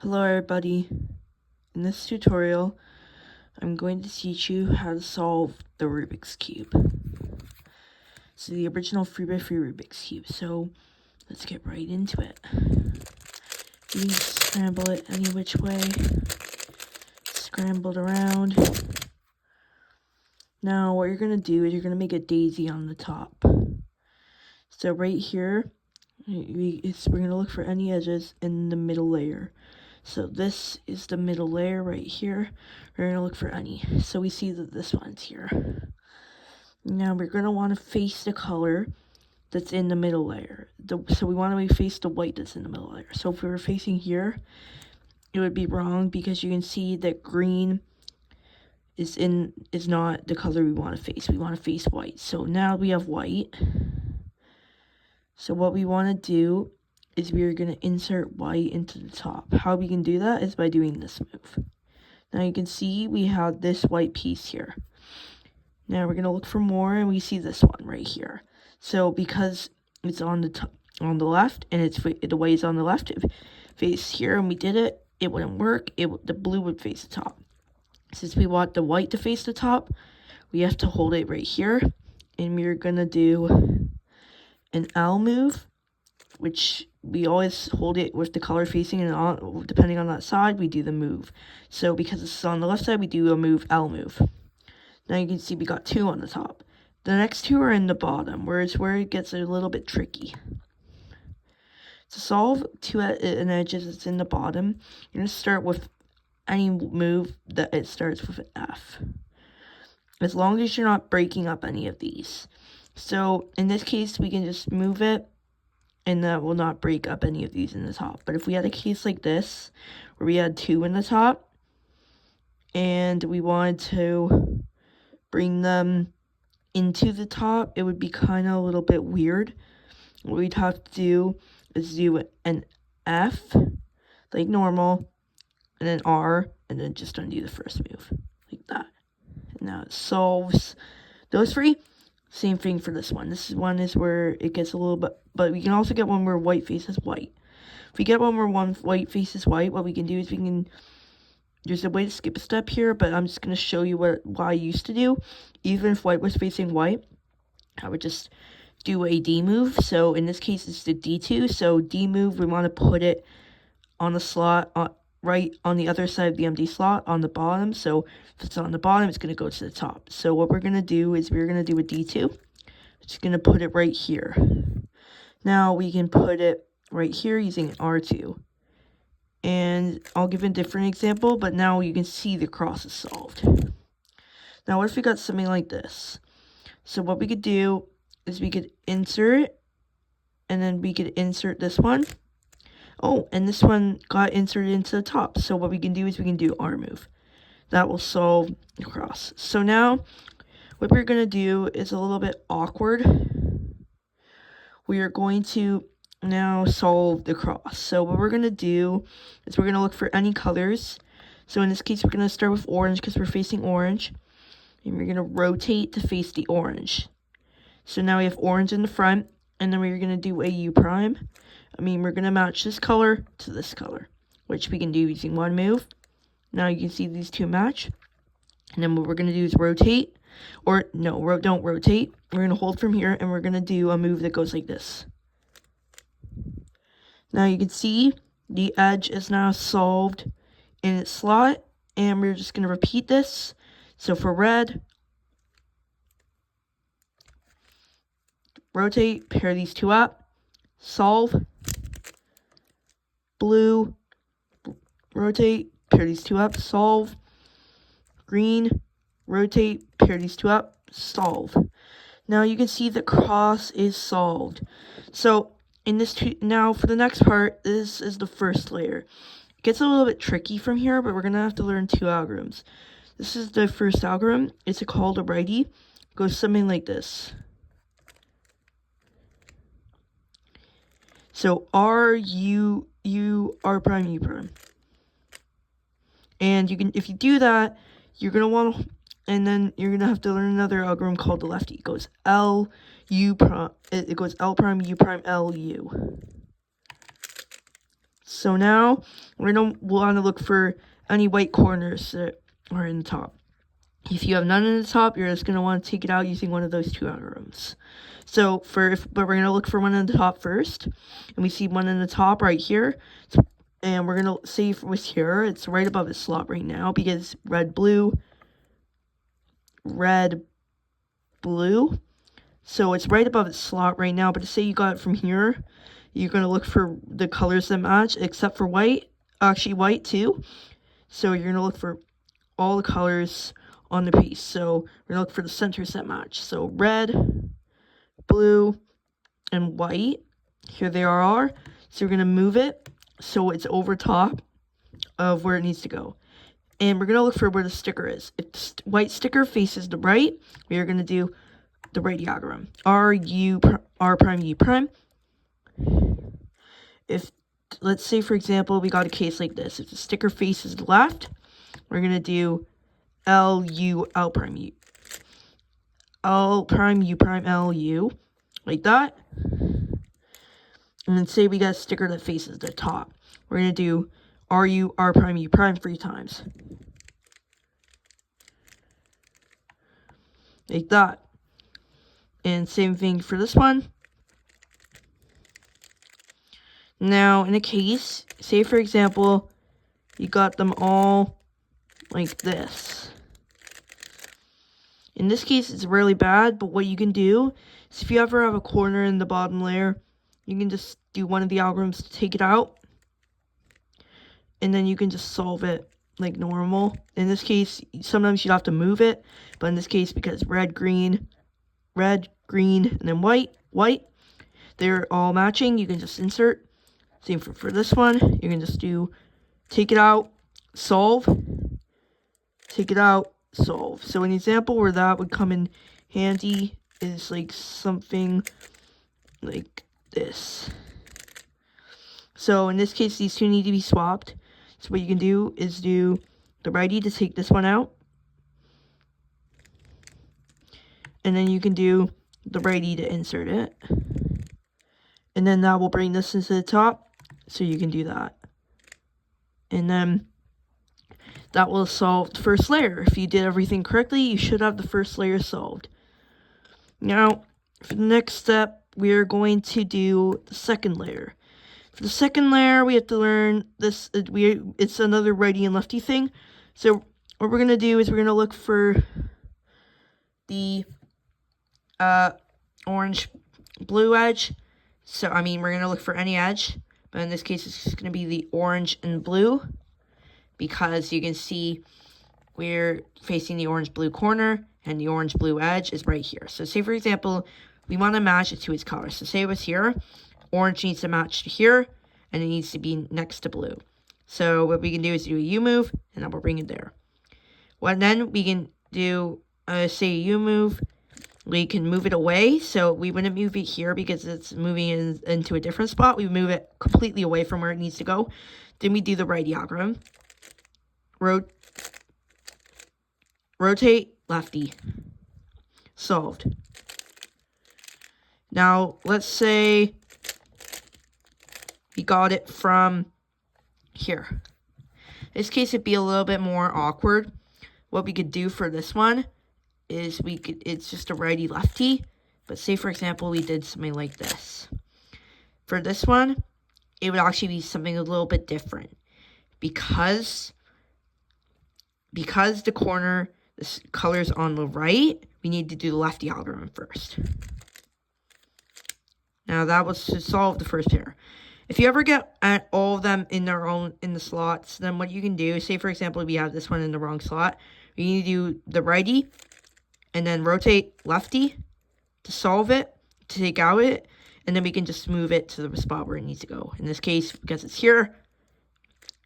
Hello everybody, in this tutorial I'm going to teach you how to solve the Rubik's Cube. So the original 3x3 Rubik's Cube, so let's get right into it. You can scramble it any which way, scramble it around. Now what you're going to do is you're going to make a daisy on the top. So right here, we're going to look for any edges in the middle layer. So this is the middle layer right here. We're going to look for any. So we see that this one's here. Now we're going to want to face the color that's in the middle layer. So we want to face the white that's in the middle layer. So if we were facing here, it would be wrong because you can see that green is not the color we want to face. We want to face white. So now we have white. So what we want to do is we're going to insert white into the top. How we can do that is by doing this move. Now you can see we have this white piece here. Now we're going to look for more, and we see this one right here. So because it's on the left, and the white is on the left, if face here, and we did it, it wouldn't work. The blue would face the top. Since we want the white to face the top, we have to hold it right here, and we're going to do an L move, which we always hold it with the color facing, and depending on that side, we do the move. So because this is on the left side, we do a move, L move. Now you can see we got 2 on the top. The next 2 are in the bottom, where it gets a little bit tricky. To solve 2 edges that's in the bottom, you're going to start with any move that it starts with an F. As long as you're not breaking up any of these. So in this case, we can just move it, and that will not break up any of these in the top. But if we had a case like this, where we had 2 in the top, and we wanted to bring them into the top, it would be kind of a little bit weird. What we'd have to do is do an F, like normal, and then R, and then just undo the first move, like that. And now it solves those 3. Same thing for this one. This one is where it gets a little bit, but we can also get one where white faces white. If we get one where white faces white, what we can do is there's a way to skip a step here, but I'm just going to show you what I used to do. Even if white was facing white, I would just do a D move. So in this case, it's the D2. So D move, we want to put it on the slot, right on the other side of the empty slot on the bottom. So if it's on the bottom, it's going to go to the top. So what we're going to do is we're going to do a D2. Just going to put it right here. Now we can put it right here using R2. And I'll give a different example, but now you can see the cross is solved. Now what if we got something like this? So what we could do is we could insert, and then we could insert this one. Oh, and this one got inserted into the top. So what we can do is we can do R move. That will solve the cross. So now what we're going to do is a little bit awkward. We are going to now solve the cross. So what we're going to do is we're going to look for any colors. So in this case, we're going to start with orange because we're facing orange. And we're going to rotate to face the orange. So now we have orange in the front. And then we're going to do a U prime. We're going to match this color to this color, which we can do using one move. Now you can see these 2 match. And then what we're going to do is rotate. Or no, don't rotate. We're going to hold from here, and we're going to do a move that goes like this. Now you can see the edge is now solved in its slot, and we're just going to repeat this. So for red, rotate, pair these 2 up, solve. Blue, rotate, pair these 2 up, solve. Green, rotate, pair these 2 up, solve. Now you can see the cross is solved. So in this now for the next part, this is the first layer. It gets a little bit tricky from here, but we're going to have to learn 2 algorithms. This is the first algorithm. It's called a righty. It goes something like this. So R, U, R prime, U prime. And you can, if you do that, you're going to want to, and then you're going to have to learn another algorithm called the lefty. It goes L, U prime, it goes L prime, U prime, L, U. So now we're going to want to look for any white corners that are in the top. If you have none in the top, you're just going to want to take it out using one of those two algorithms. So but we're going to look for one in the top first, and we see one in the top right here. And we're going to say with here, it's right above its slot right now because red, blue. So it's right above its slot right now, but to say you got it from here, you're going to look for the colors that match, except for white, actually white too. So you're going to look for all the colors on the piece. So we're going to look for the centers that match. So red, blue, and white. Here they are. So we're going to move it so it's over top of where it needs to go. And we're going to look for where the sticker is. If the white sticker faces the right, we are going to do the right diagram. R prime, U prime. If, let's say, for example, we got a case like this. If the sticker faces the left, we're going to do L prime, U. L prime, U prime, L, U. Like that. And then say we got a sticker that faces the top. We're going to do R prime, U prime 3 times. Like that. And same thing for this one. Now, in a case, say for example, you got them all like this. In this case, it's really bad, but what you can do is if you ever have a corner in the bottom layer, you can just do one of the algorithms to take it out. And then you can just solve it like normal. In this case, sometimes you'd have to move it, but in this case, because red, green, and then white, they're all matching, you can just insert. Same for this one, you can just do take it out, solve, take it out, solve. So an example where that would come in handy is like something like this. So in this case, these two need to be swapped. So what you can do is do the righty to take this one out. And then you can do the righty to insert it. And then that will bring this into the top. So you can do that. And then that will solve the first layer. If you did everything correctly, you should have the first layer solved. Now, for the next step, we are going to do the second layer. For the second layer, we have to learn this. It's another righty and lefty thing. So what we're going to do is we're going to look for the orange blue edge. So, I mean, we're going to look for any edge. But in this case, it's going to be the orange and blue. Because you can see we're facing the orange-blue corner. And the orange-blue edge is right here. So say, for example, we want to match it to its color. So say it was here. Orange needs to match to here, and it needs to be next to blue. So what we can do is do a U move, and then we'll bring it there. Well, then we can do, say a U move. We can move it away, so we wouldn't move it here because it's moving into a different spot. We move it completely away from where it needs to go. Then we do the right diagram. Rotate, lefty. Solved. Now, let's say we got it from here. In this case, it'd be a little bit more awkward. What we could do for this one is it's just a righty-lefty. But say, for example, we did something like this. For this one, it would actually be something a little bit different. Because the corner, this color's on the right, we need to do the lefty algorithm first. Now that was to solve the first pair. If you ever get all of them in the slots, then what you can do, say for example we have this one in the wrong slot, we need to do the righty and then rotate lefty to solve it, to take out it, and then we can just move it to the spot where it needs to go. In this case, because it's here,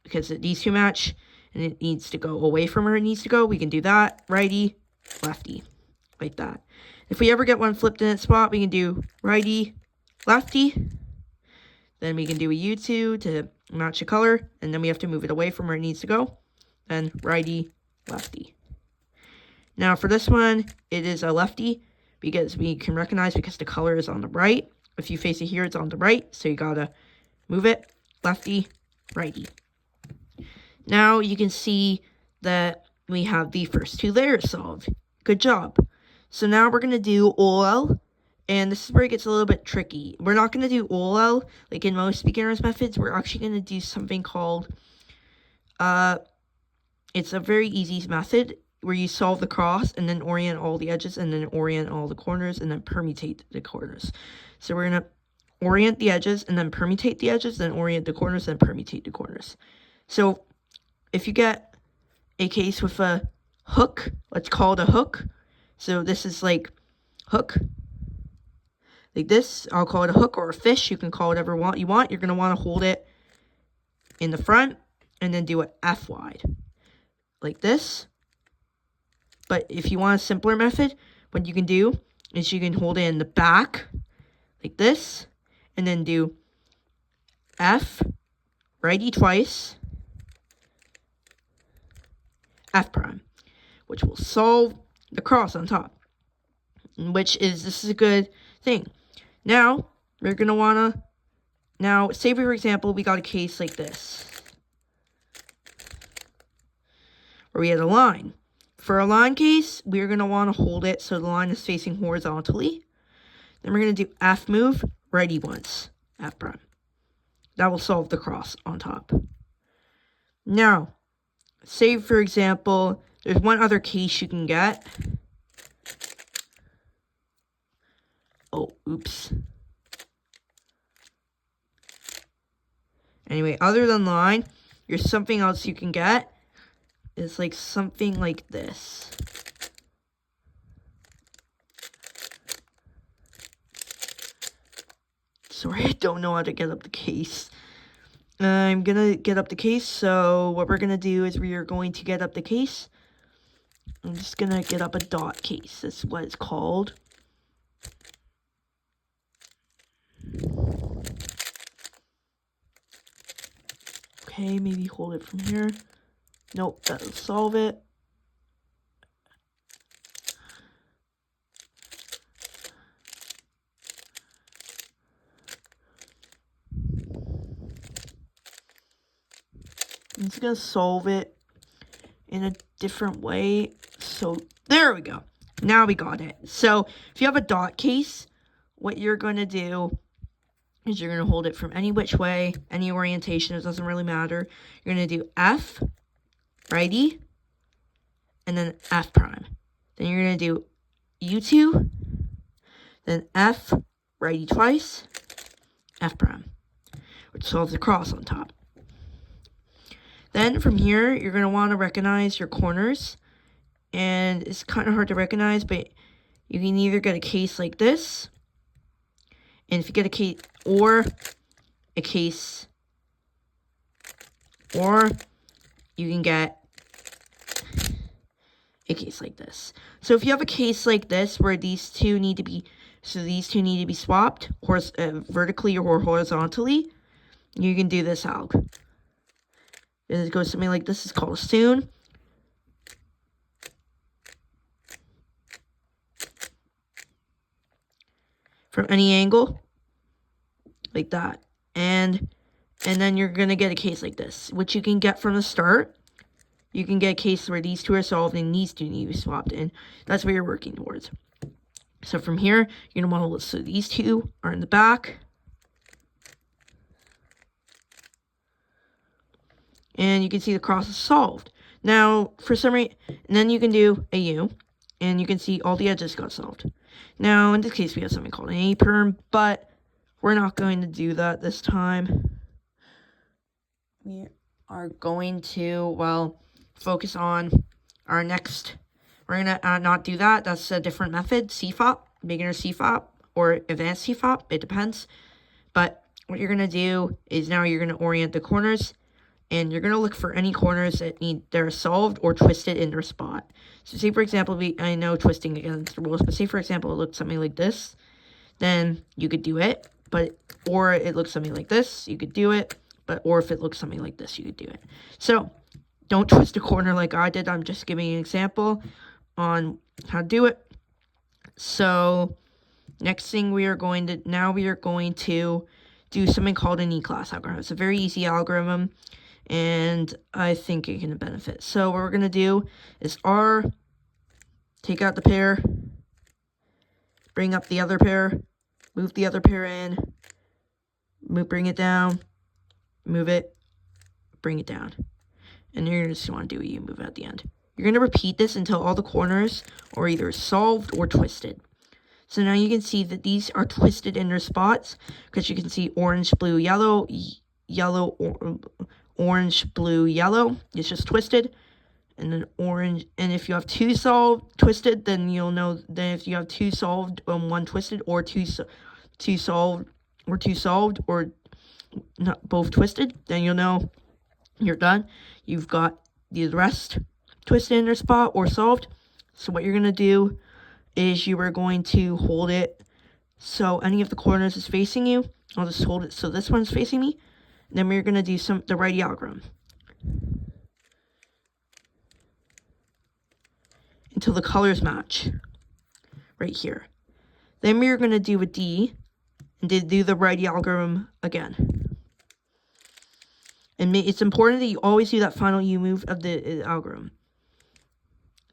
because these two match, and it needs to go away from where it needs to go, we can do that, righty, lefty, like that. If we ever get one flipped in its spot, we can do righty, lefty, then we can do a U2 to match the color, and then we have to move it away from where it needs to go, then righty, lefty. Now for this one, it is a lefty, because we can recognize because the color is on the right. If you face it here, it's on the right, so you gotta move it, lefty, righty. Now you can see that we have the first 2 layers solved. Good job. So now we're going to do OLL, and this is where it gets a little bit tricky. We're not going to do OLL like in most beginner's methods. We're actually going to do something called, it's a very easy method where you solve the cross and then orient all the edges and then orient all the corners and then permutate the corners. So we're going to orient the edges and then permutate the edges, then orient the corners and permutate the corners. So if you get a case with a hook, let's call it a hook. So this is like hook, like this. I'll call it a hook or a fish. You can call it whatever you want. You're going to want to hold it in the front and then do it F wide, like this. But if you want a simpler method, what you can do is you can hold it in the back, like this, and then do F, righty twice, F prime, which will solve the cross on top, this is a good thing. Now, we're going to want to, now, say for example, we got a case like this, where we had a line. For a line case, we're going to want to hold it so the line is facing horizontally. Then we're going to do F move, righty once, F prime. That will solve the cross on top. Now, say for example, there's one other case you can get. Oh, oops. Anyway, other than line, there's something else you can get. It's like something like this. Sorry, I don't know how to get up the case. I'm gonna get up the case, so what we're gonna do is we are going to get up the case. I'm just gonna get up a dot case. That's what it's called. Okay, maybe hold it from here. Nope, that'll solve it. I'm just gonna solve it in a different way. So there we go. Now we got it. So if you have a dot case, what you're going to do is you're going to hold it from any which way, any orientation. It doesn't really matter. You're going to do F, righty, and then F prime. Then you're going to do U2, then F, righty twice, F prime, which solves the cross on top. Then from here, you're going to want to recognize your corners. And it's kind of hard to recognize, but you can either get a case like this. And if you get a case, or you can get a case like this. So if you have a case like this where these two need to be, swapped vertically or horizontally, you can do this out. And it goes something like this. It's called a stoon. From any angle, like that. And then you're going to get a case like this, which you can get from the start. You can get a case where these two are solved and these two need to be swapped in. That's what you're working towards. So from here, you're going to want to look. So these two are in the back. And you can see the cross is solved. Now, for some reason, and then you can do a U. And you can see all the edges got solved. Now, in this case, we have something called an A-perm, but we're not going to do that this time. We are going to, well, focus on our next. We're going to not do that. That's a different method, CFOP, beginner CFOP, or advanced CFOP. It depends. But what you're going to do is now you're going to orient the corners. And you're going to look for any corners that are solved or twisted in their spot. So say, for example, I know twisting against the rules, but say, for example, it looks something like this. Then you could do it. Or it looks something like this, you could do it. Or if it looks something like this, you could do it. So don't twist a corner like I did. I'm just giving an example on how to do it. So next thing we are going to do something called an E-class algorithm. It's a very easy algorithm, and I think it can benefit. So what we're going to do is R, take out the pair, bring up the other pair, move the other pair in, bring it down, move it, bring it down. And you're just going to do a U move at the end. You're going to repeat this until all the corners are either solved or twisted. So now you can see that these are twisted in their spots, because you can see orange, blue, yellow, orange, blue, yellow. It's just twisted. And then orange, and if you have two twisted, then you'll know that if you have two solved, one twisted, or two solved, or not both twisted, then you'll know you're done. You've got the rest twisted in their spot or solved. So what you're going to do is you are going to hold it so any of the corners is facing you. I'll just hold it so this one's facing me. Then we're going to do the righty algorithm until the colors match right here. Then we're going to do a D and do the righty algorithm again. And it's important that you always do that final U move of the algorithm.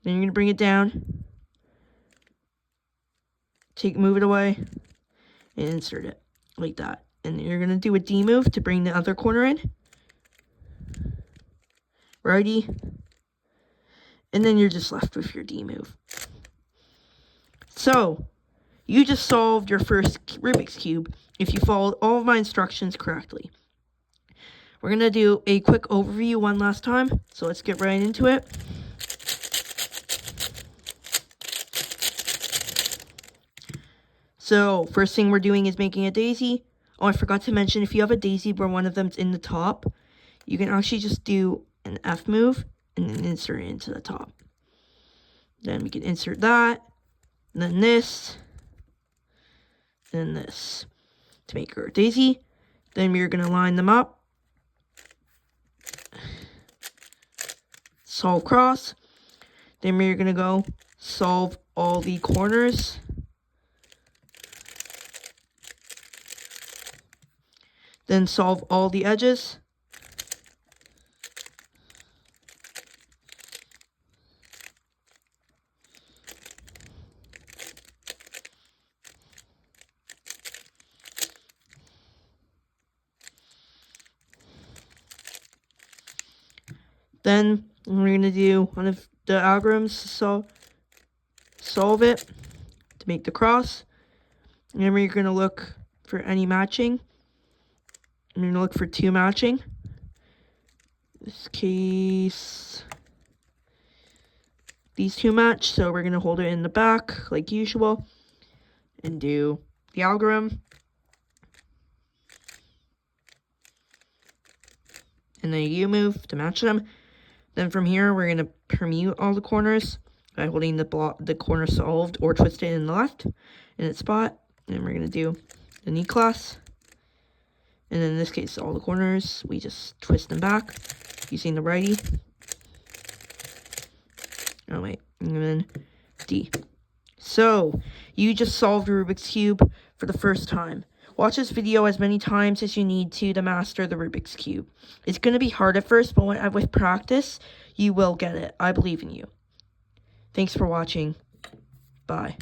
Then you're going to bring it down, move it away, and insert it like that. And you're going to do a D move to bring the other corner in. Righty. And then you're just left with your D move. So, you just solved your first Rubik's Cube if you followed all of my instructions correctly. We're going to do a quick overview one last time, so let's get right into it. So, first thing we're doing is making a daisy. Oh, I forgot to mention, if you have a daisy where one of them's in the top, you can actually just do an F move and then insert it into the top. Then we can insert that, then this, then this to make our daisy. Then we're going to line them up, solve cross. Then we're going to go solve all the corners. Then solve all the edges. Then we're going to do one of the algorithms to solve it to make the cross. And then we're going to look for any matching. I'm going to look for two matching. In this case, these two match, so we're going to hold it in the back like usual and do the algorithm. And then a U move to match them. Then from here, we're going to permute all the corners by holding the corner solved or twisted in the left in its spot. And we're going to do the E-class. And then in this case, all the corners, we just twist them back using the righty. Oh, wait. And then D. So, you just solved Rubik's Cube for the first time. Watch this video as many times as you need to master the Rubik's Cube. It's going to be hard at first, but with practice, you will get it. I believe in you. Thanks for watching. Bye.